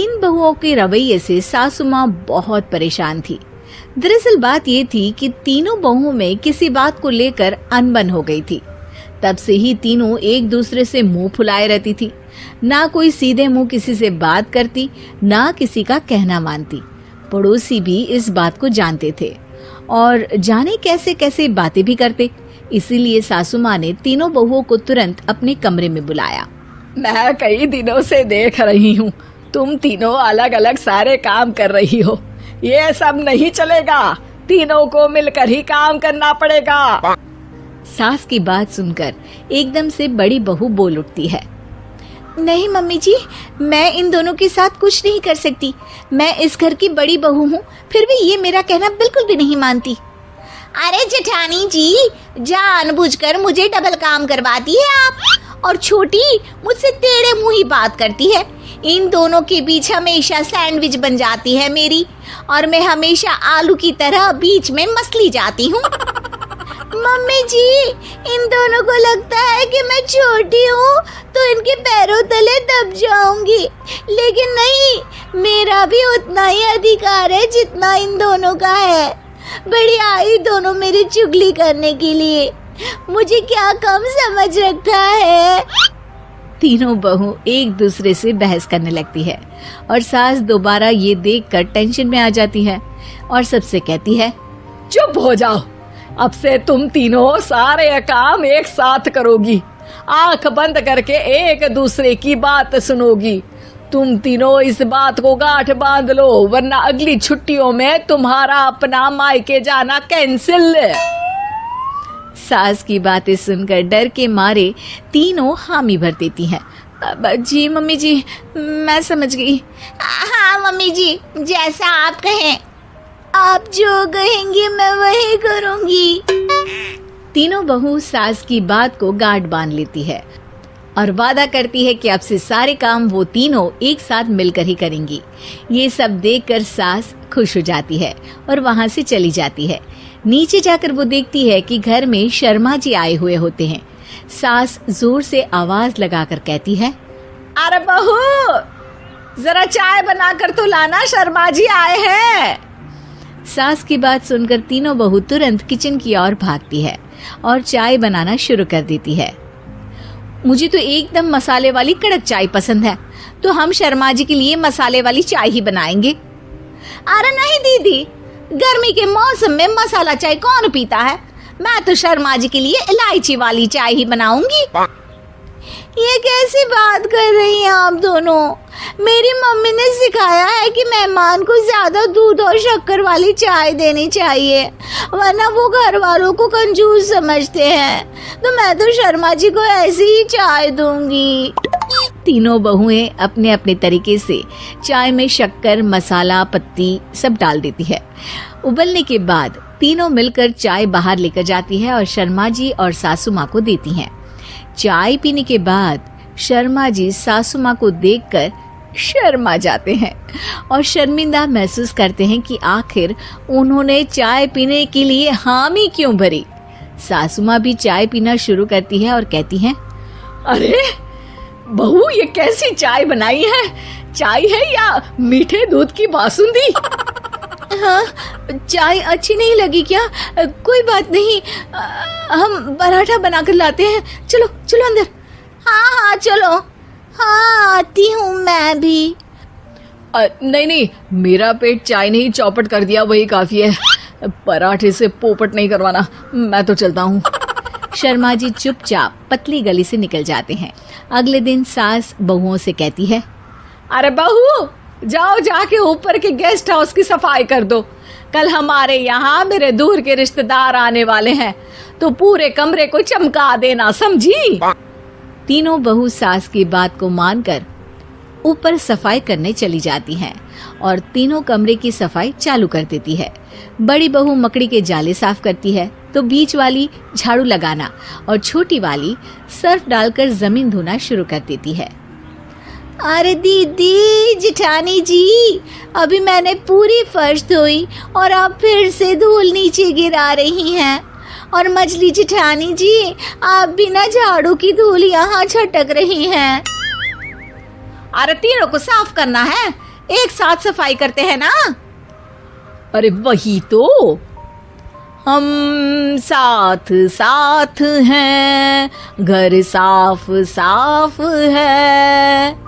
इन बहुओं के रवैये से सासू माँ बहुत परेशान थी। दरअसल बात ये थी कि तीनों बहुओं में किसी बात को लेकर अनबन हो गई थी। तब से ही तीनों एक दूसरे से मुंह फुलाए रहती थी। ना कोई सीधे मुंह किसी से बात करती, ना किसी का कहना मानती। पड़ोसी भी इस बात को जानते थे और जाने कैसे कैसे बातें भी करते। इसीलिए सासू माँ ने तीनों बहुओं को तुरंत अपने कमरे में बुलाया। मैं कई दिनों से देख रही हूँ, तुम तीनों अलग अलग सारे काम कर रही हो। ये सब नहीं चलेगा, तीनों को मिलकर ही काम करना पड़ेगा। सास की बात सुनकर एकदम से बड़ी बहू बोल उठती है। नहीं मम्मी जी, मैं इन दोनों के साथ कुछ नहीं कर सकती। मैं इस घर की बड़ी बहू हूँ, फिर भी ये मेरा कहना बिल्कुल भी नहीं मानती। अरे जेठानी जी, जानबूझकर मुझे डबल काम करवाती है आप। और छोटी मुझसे टेढ़े मुंह ही बात करती है। इन दोनों के बीच हमेशा सैंडविच बन जाती है मेरी, और मैं हमेशा आलू की तरह बीच में मसली जाती हूँ। मम्मी जी, इन दोनों को लगता है कि मैं छोटी हूँ तो इनके पैरों तले दब जाऊंगी, लेकिन नहीं, मेरा भी उतना ही अधिकार है जितना इन दोनों का है। बड़ी आई दोनों मेरी चुगली करने के लिए, मुझे क्या कम समझ रखा है। तीनों बहू एक दूसरे से बहस करने लगती है और सास दोबारा ये देखकर टेंशन में आ जाती है और सबसे कहती है, चुप हो जाओ, अब से तुम तीनों सारे काम एक साथ करोगी। आंख बंद करके एक दूसरे की बात सुनोगी। तुम तीनों इस बात को गांठ बांध लो, वरना अगली छुट्टियों में तुम्हारा अपना मायके जाना कैंसिल। सास की बातें सुनकर डर के मारे तीनों हामी भर देती हैं। जी मम्मी जी, मैं समझ गई। हाँ मम्मी जी, जैसा आप कहें। आप जो कहेंगी मैं वही करूंगी। तीनों बहू सास की बात को गांठ बांध लेती है और वादा करती है कि अब से सारे काम वो तीनों एक साथ मिलकर ही करेंगी। ये सब देखकर सास खुश हो जाती है और वहां से चली जाती है। नीचे जाकर वो देखती है कि घर में शर्मा जी आए हुए होते हैं। सास जोर से आवाज लगाकर कहती है, अरे बहू, जरा चाय बनाकर तो लाना, शर्मा जी आए हैं। सास की बात सुनकर तीनों बहू तुरंत किचन की ओर भागती है और चाय बनाना शुरू कर देती है। मुझे तो एकदम मसाले वाली कड़क चाय पसंद है, तो हम शर्मा जी के लिए मसाले वाली चाय ही बनाएंगे। अरे नहीं दीदी, गर्मी के मौसम में मसाला चाय कौन पीता है? मैं तो शर्मा जी के लिए इलायची वाली चाय ही बनाऊंगी। ये कैसी बात कर रही हैं आप दोनों? मेरी मम्मी ने सिखाया है कि मेहमान को ज्यादा दूध और शक्कर वाली चाय देनी चाहिए, वरना वो घर वालों को कंजूस समझते हैं। तो मैं तो शर्मा जी को ऐसी ही चाय दूंगी। तीनों बहुएं अपने अपने तरीके से चाय में शक्कर, मसाला, पत्ती सब डाल देती है। उबलने के बाद तीनों मिलकर चाय बाहर लेकर जाती है और शर्मा जी और सासू माँ को देती हैं। चाय पीने के बाद शर्मा जी सासू माँ को देखकर शर्मा जाते हैं और शर्मिंदा महसूस करते हैं कि आखिर उन्होंने चाय पीने के लिए हामी क्यों भरी। सासू माँ भी चाय पीना शुरू करती है और कहती हैं, अरे बहू, ये कैसी चाय बनाई है? चाय है या मीठे दूध की बासुंदी? हाँ, चाय अच्छी नहीं लगी क्या? कोई बात नहीं, हम पराठा बनाकर लाते हैं। चलो चलो अंदर। हाँ चलो। हाँ, आती हूँ मैं भी। नहीं नहीं, मेरा पेट चाय ने ही चौपट कर दिया, वही काफी है। पराठे से पोपट नहीं करवाना, मैं तो चलता हूँ। शर्मा जी चुपचाप पतली गली से निकल जाते हैं। अगले दिन सास बहुओं से कहती है, अरे बहू, जाओ जाके ऊपर के गेस्ट हाउस की सफाई कर दो। कल हमारे यहाँ मेरे दूर के रिश्तेदार आने वाले हैं, तो पूरे कमरे को चमका देना, समझी? तीनों बहू सास की बात को मानकर ऊपर सफाई करने चली जाती हैं और तीनों कमरे की सफाई चालू कर देती है। बड़ी बहू मकड़ी के जाले साफ करती है, तो बीच वाली झाड़ू लगाना और छोटी वाली सर्फ डालकर जमीन धोना शुरू कर देती है। अरे दीदी, जेठानी जी, अभी मैंने पूरी फर्श धोई और आप फिर से धूल नीचे गिरा रही हैं। और मछली जेठानी जी, आप बिना झाड़ू की धूल यहाँ छटक रही हैं। अरे तीनों को साफ करना है, एक साथ सफाई करते हैं ना। अरे वही तो, हम साथ साथ हैं, घर साफ साफ है।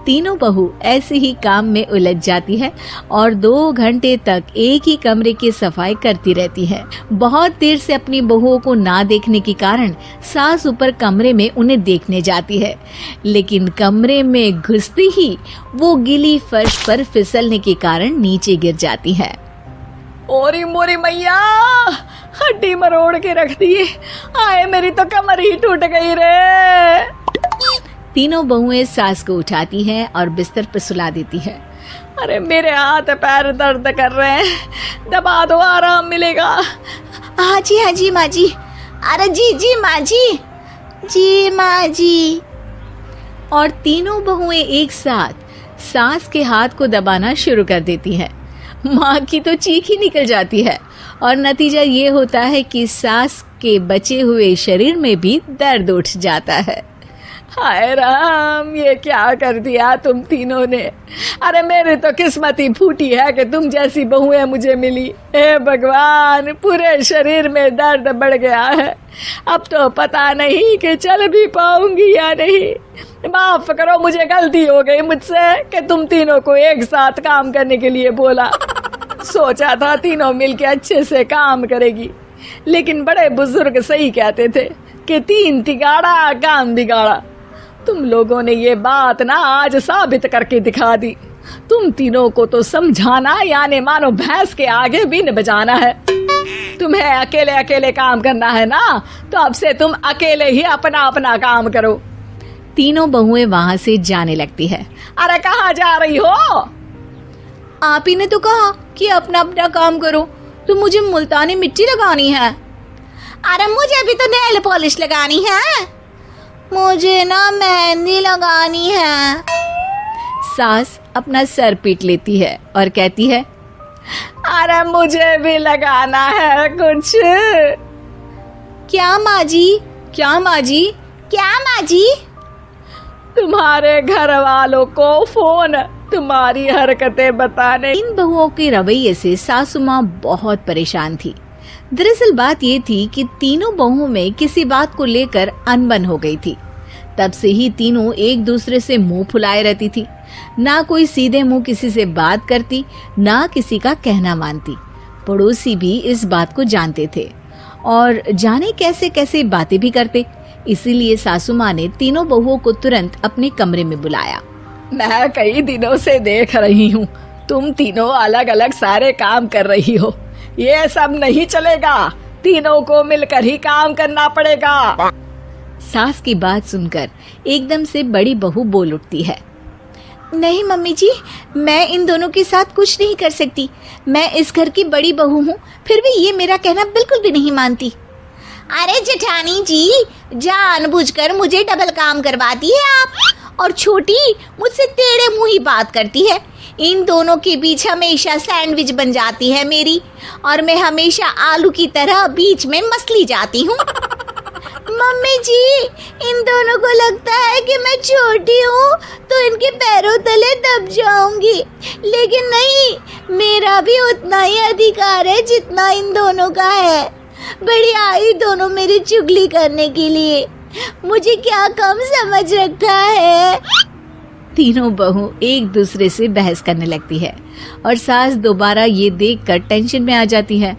तीनों बहू ऐसे ही काम में उलझ जाती है और 2 घंटे तक एक ही कमरे की सफाई करती रहती है। बहुत देर से अपनी बहुओं को ना देखने के कारण सास ऊपर कमरे में उन्हें देखने जाती है, लेकिन कमरे में घुसती ही वो गीली फर्श पर फिसलने के कारण नीचे गिर जाती है। ओरी मोरी मैया, हड्डी मरोड़ के रख दी। आए मेरी तो कमर ही टूट गई रे। तीनों बहुएं सास को उठाती हैं और बिस्तर पर सुला देती है। अरे मेरे हाथ पैर दर्द कर रहे हैं, दबा दो, आराम मिलेगा। हाँ जी माँ जी। अरे जी माँ जी, जी माँ जी। और तीनों बहुएं एक साथ सास के हाथ को दबाना शुरू कर देती हैं। माँ की तो चीख ही निकल जाती है और नतीजा ये होता है कि सास के बचे हुए शरीर में भी दर्द उठ जाता है। हाय राम, ये क्या कर दिया तुम तीनों ने। अरे मेरी तो किस्मत ही फूटी है कि तुम जैसी बहुएं मुझे मिली। हे भगवान, पूरे शरीर में दर्द बढ़ गया है। अब तो पता नहीं कि चल भी पाऊंगी या नहीं। माफ करो, मुझे गलती हो गई मुझसे कि तुम तीनों को एक साथ काम करने के लिए बोला। सोचा था तीनों मिलके अच्छे से काम करेगी, लेकिन बड़े बुजुर्ग सही कहते थे कि 3 तिगाड़ा काम बिगाड़ा। तुम लोगों ने ये बात ना आज साबित करके दिखा दी। तुम तीनों को तो समझाना यानी मानो भैंस के आगे भी न बजाना है। तुम्हें अकेले अकेले काम करना है ना, तो अब से तुम अकेले ही अपना अपना काम करो। तीनों बहुएं वहां से जाने लगती है। अरे कहाँ जा रही हो? आप ही ने तो कहा कि अपना अपना काम करो, तो मुझे मुल्तानी मिट्टी लगानी है। अरे मुझे भी तो नेल पॉलिश लगानी है। मुझे ना मेहंदी लगानी है। सास अपना सर पीट लेती है और कहती है, अरे मुझे भी लगाना है कुछ। क्या माँ जी? क्या माँ जी? क्या माँ जी? तुम्हारे घर वालों को फोन तुम्हारी हरकतें बताने। इन बहुओं के रवैये से सासू माँ बहुत परेशान थी। दरअसल बात ये थी कि तीनों बहुओं में किसी बात को लेकर अनबन हो गई थी। तब से ही तीनों एक दूसरे से मुंह फुलाए रहती थी। ना कोई सीधे मुंह किसी से बात करती, ना किसी का कहना मानती। पड़ोसी भी इस बात को जानते थे और जाने कैसे कैसे बातें भी करते। इसीलिए सासू माँ ने तीनों बहुओं को तुरंत अपने कमरे में बुलाया। मैं कई दिनों से देख रही हूँ, तुम तीनों अलग अलग सारे काम कर रही हो। ये सब नहीं चलेगा, तीनों को मिलकर ही काम करना पड़ेगा। सास की बात सुनकर एकदम से बड़ी बहू बोल उठती है। नहीं मम्मी जी, मैं इन दोनों के साथ कुछ नहीं कर सकती। मैं इस घर की बड़ी बहू हूँ, फिर भी ये मेरा कहना बिल्कुल भी नहीं मानती। अरे जेठानी जी, जानबूझकर मुझे डबल काम करवाती है आप, और छोटी मुझसे टेढ़े मुंह ही बात करती है। इन दोनों के बीच हमेशा सैंडविच बन जाती है मेरी, और मैं हमेशा आलू की तरह बीच में मसली जाती हूँ। मम्मी जी, इन दोनों को लगता है कि मैं छोटी हूँ तो इनके पैरों तले दब जाऊंगी, लेकिन नहीं, मेरा भी उतना ही अधिकार है जितना इन दोनों का है। बढ़िया ही दोनों मेरी चुगली करने के लिए, मुझे क्या कम समझ रखा है। तीनों बहू एक दूसरे से बहस करने लगती है और सास दोबारा ये देखकर टेंशन में आ जाती है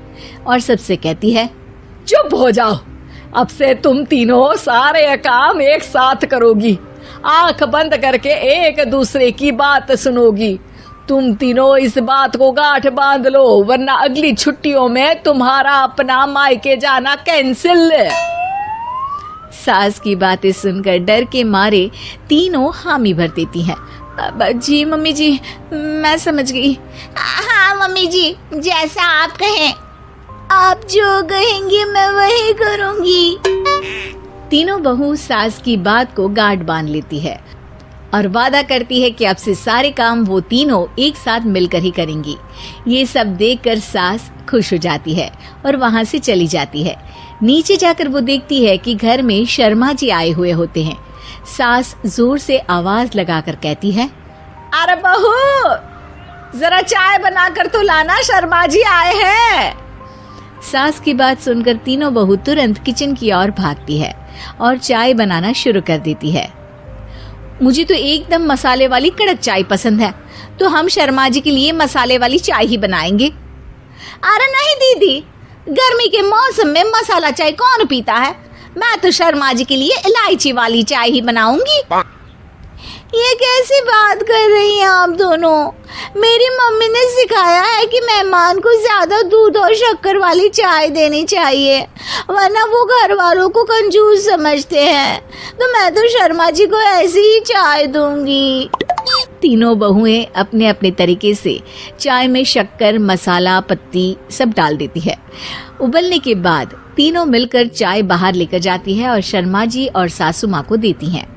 और सबसे कहती है, चुप हो जाओ, अब से तुम तीनों सारे काम एक साथ करोगी। आंख बंद करके एक दूसरे की बात सुनोगी। तुम तीनों इस बात को गांठ बांध लो, वरना अगली छुट्टियों में तुम्हारा अपना मायके जाना कैंसिल। सास की बातें सुनकर डर के मारे तीनों हामी भर देती हैं। जी मम्मी जी, मैं समझ गई। हाँ मम्मी जी, जैसा आप कहें। आप जो कहेंगी मैं वही करूंगी। तीनों बहू सास की बात को गांठ बांध लेती है और वादा करती है कि अब से सारे काम वो तीनों एक साथ मिलकर ही करेंगी। ये सब देखकर सास खुश हो जाती है और वहां से चली जाती है। नीचे जाकर वो देखती है कि घर में शर्मा जी आए हुए होते हैं। सास जोर से आवाज लगाकर कहती है, अरे बहू, जरा चाय बनाकर तो लाना, शर्मा जी आए हैं। सास की बात सुनकर तीनों बहू तुरंत किचन की ओर भागती है और चाय बनाना शुरू कर देती है। मुझे तो एकदम मसाले वाली कड़क चाय पसंद है, तो हम शर्मा जी के लिए मसाले वाली चाय ही बनाएंगे। अरे नहीं दीदी, गर्मी के मौसम में मसाला चाय कौन पीता है? मैं तो शर्मा जी के लिए इलायची वाली चाय ही बनाऊंगी। ये कैसी बात कर रही हैं आप दोनों? मेरी मम्मी ने सिखाया है कि मेहमान को ज्यादा दूध और शक्कर वाली चाय देनी चाहिए, वरना वो घर वालों को कंजूस समझते हैं। तो मैं तो शर्मा जी को ऐसी ही चाय दूंगी। तीनों बहुएं अपने अपने तरीके से चाय में शक्कर, मसाला, पत्ती सब डाल देती है। उबलने के बाद तीनों मिलकर चाय बाहर लेकर जाती है और शर्मा जी और सासू माँ को देती हैं।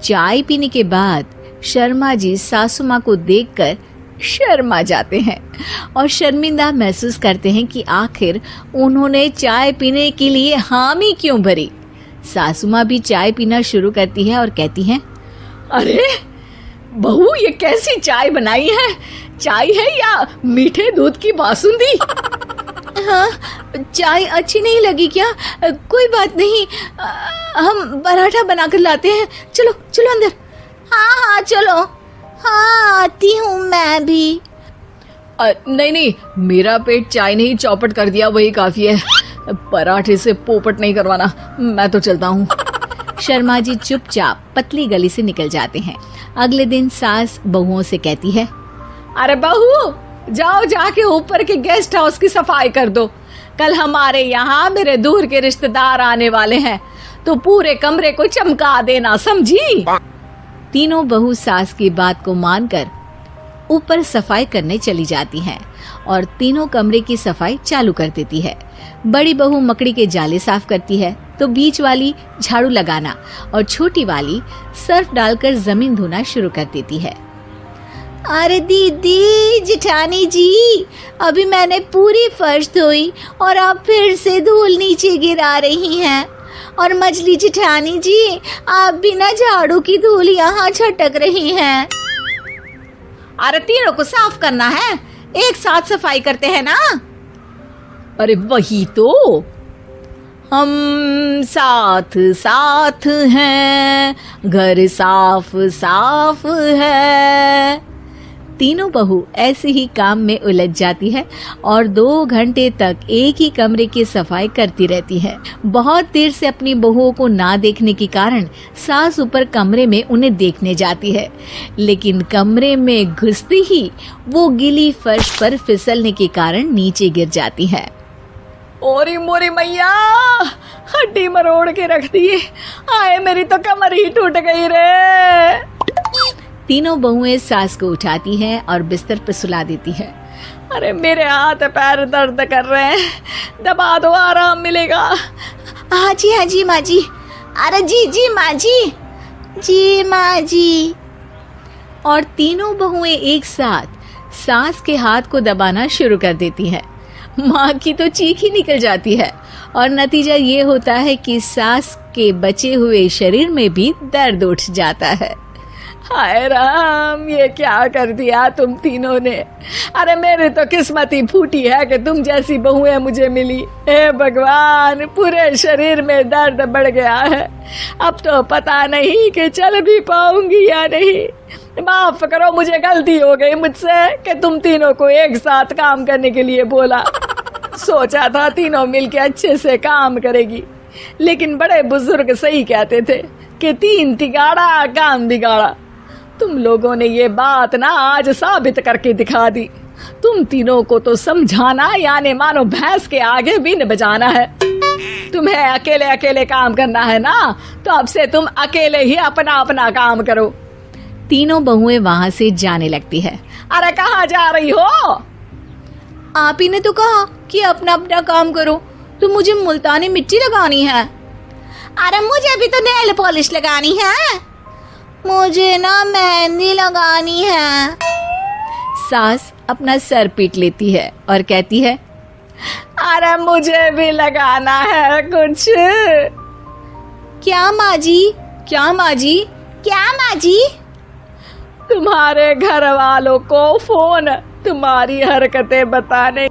चाय पीने के बाद शर्मा जी सासू माँ को देखकर शर्मा जाते हैं और शर्मिंदा महसूस करते हैं कि आखिर उन्होंने चाय पीने के लिए हामी क्यों भरी। सासू माँ भी चाय पीना शुरू करती है और कहती हैं, अरे बहू, ये कैसी चाय बनाई है? चाय है या मीठे दूध की बासुंदी? हाँ, चाय अच्छी नहीं लगी क्या? कोई बात नहीं, हम पराठा बनाकर लाते हैं। चलो चलो अंदर। हाँ हाँ चलो। हाँ आती हूँ मैं भी। नहीं, मेरा पेट चाय ने ही चौपट कर दिया, वही काफी है। पराठे से पोपट नहीं करवाना, मैं तो चलता हूँ। शर्मा जी चुपचाप पतली गली से निकल जाते हैं। अगले दिन सास बहुओं से कहती है, अरे बहू, जाओ जाके ऊपर के गेस्ट हाउस की सफाई कर दो। कल हमारे यहाँ मेरे दूर के रिश्तेदार आने वाले हैं, तो पूरे कमरे को चमका देना, समझी? तीनों बहू सास की बात को मानकर ऊपर सफाई करने चली जाती हैं और तीनों कमरे की सफाई चालू कर देती है। बड़ी बहू मकड़ी के जाले साफ करती है, तो बीच वाली झाड़ू लगाना और छोटी वाली सर्फ डालकर जमीन धोना शुरू कर देती है। अरे दीदी, जिठानी जी, अभी मैंने पूरी फर्श धोई और आप फिर से धूल नीचे गिरा रही हैं। और मछली जिठानी जी, आप बिना झाड़ू की धूल यहाँ छटक रही हैं। अरे तीनों को साफ करना है, एक साथ सफाई करते हैं ना। अरे वही तो, हम साथ साथ हैं, घर साफ साफ है। तीनों बहू ऐसे ही काम में उलझ जाती है और 2 घंटे तक एक ही कमरे की सफाई करती रहती है। बहुत देर से अपनी बहुओं को ना देखने के कारण सास ऊपर कमरे में उन्हें देखने जाती है, लेकिन कमरे में घुसते ही वो गीली फर्श पर फिसलने के कारण नीचे गिर जाती है। ओरी मोरी मैया, हड्डी मरोड़ के रख दी। आए, मेरी तो कमर ही टूट गई रे। तीनों बहुएं सास को उठाती हैं और बिस्तर पर सुला देती है। अरे मेरे हाथ पैर दर्द कर रहे हैं, दबा दो, आराम मिलेगा। हाँ जी माँ जी। अरे जी माँ जी, जी माँ जी। और तीनों बहुएं एक साथ सास के हाथ को दबाना शुरू कर देती हैं। माँ की तो चीख ही निकल जाती है और नतीजा ये होता है कि सास के बचे हुए शरीर में भी दर्द उठ जाता है। हाय राम, ये क्या कर दिया तुम तीनों ने। अरे मेरी तो किस्मत ही फूटी है कि तुम जैसी बहुएं मुझे मिली। हे भगवान, पूरे शरीर में दर्द बढ़ गया है। अब तो पता नहीं कि चल भी पाऊंगी या नहीं। माफ करो, मुझे गलती हो गई मुझसे कि तुम तीनों को एक साथ काम करने के लिए बोला। सोचा था तीनों मिलके अच्छे से काम करेगी, लेकिन बड़े बुजुर्ग सही कहते थे कि 3 तिगाड़ा काम बिगाड़ा। तुम लोगों ने ये बात ना आज साबित करके दिखा दी। तुम तीनों को तो समझाना यानी मानो भैंस के आगे बीन बजाना है। तुम्हें अकेले अकेले काम करना है ना, तो अब से तुम अकेले ही अपना अपना काम करो। तीनों बहुएं वहां से जाने लगती है। अरे कहाँ जा रही हो? आप ही ने तो कहा कि अपना अपना काम करो, तो मुझे मुल्तानी मिट्टी लगानी है। अरे मुझे भी तो नेल पॉलिश लगानी है। मुझे ना मेहंदी लगानी है। सास अपना सर पीट लेती है और कहती है, अरे मुझे भी लगाना है कुछ। क्या माँ जी? क्या माँ जी? क्या माँ जी? तुम्हारे घर वालों को फोन तुम्हारी हरकतें बताने